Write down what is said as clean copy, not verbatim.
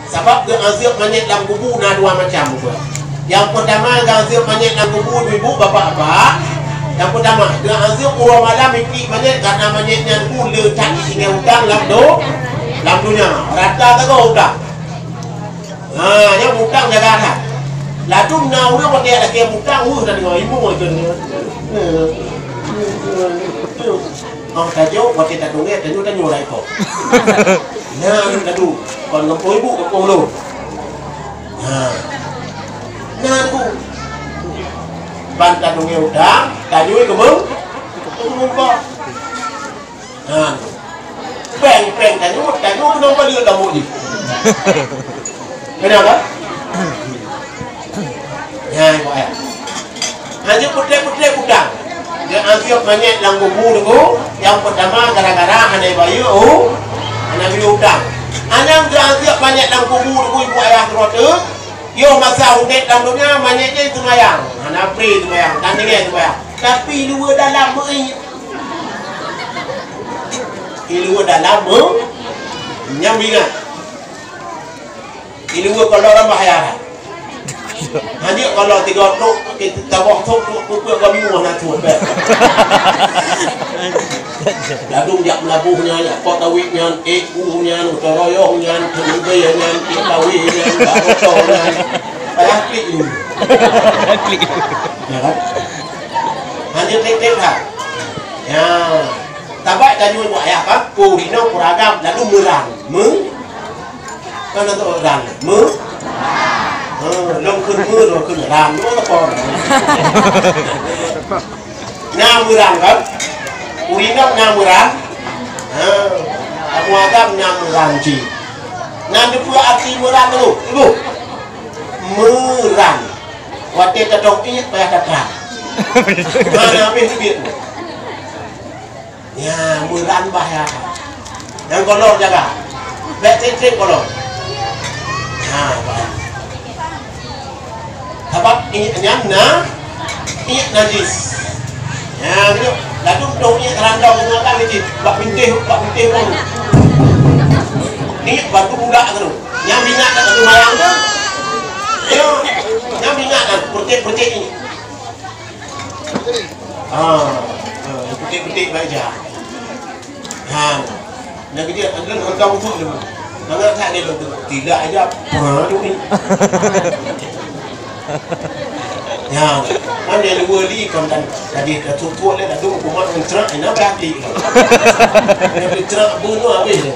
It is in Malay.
Sebab gazir monyet dalam kubur ada dua macam juga. Yang pertama gazir monyet dalam kubur ibu bapak-bapak. Yang pertama gazir urang malam iki monyet karena monyetnya dulu letak tinggal hutang dalam dunia. Rata tak kau hutang. Yang hutang jaga anak. Lalu nau dia dia lagi hutang dan dengan ibu itu. Tajuk buat kita tunggu tajuk nyurai kau. Nah, lalu còn ngập ibu của cô luôn. Nah, aku bantah dong udah, tajuk ke mung, kok. Nah, peng tajuk dong balik kamu ni. Kenapa? Ya, kok ya. Hanya putih udang. Dia anggap banyak lang kubur tu. Yang pertama gara-gara anai bayu, anai bayu udang. Anang anggap banyak lang kubur tu ibu ayah terus. Yo masa udet dalam dunia banyaknya itu mayang. Anak pri itu mayang, tandingnya itu mayang. Tapi luar dalam luar dalam nyambingan. Luar kalau orang bahaya. Hanya kalau tiga tu kita tabah tu pupuk kami mana tu. Lalu jak melabuhnya, jak potawiknya, ekunya, utoroyohnya, tenugaynya, kitawihnya, barotonya, ayah klik dulu. Ya kan? Hanya tek-tek lah. Ya, tabak tadi buat ayah kan? Kurino kuragam, lalu merang, kan itu orang, lông khơi mưa rồi khơi làm nữa là còn. Nam mưa làm kan? Uri nak nam murang, aku agam nam murang ji. Nam tu arti murang tu, ibu. Murang. Waktu terjauh ini payah datang. Mana habis duit? Ya murang bahaya. Yang kolor jaga. Betul kolor. Bahaya. Sebab ini nyamna, ini najis. Ya, betul. Lalu dongnya kerandau semua kan ni, bak pintih pun. Ni batu budak tu. Yang minyak kat satu mayang tu. Yo, yang minyak kan putih ini. Putih baca. Nak dia adalah kerandau tu dulu. Mana tak dia tu? Tidak aja tu ni. Ya, kan dia luar li kan tadi dah tutup le dah tu kumat mencerak, nak berhati. Dia bercerak bunuh habis.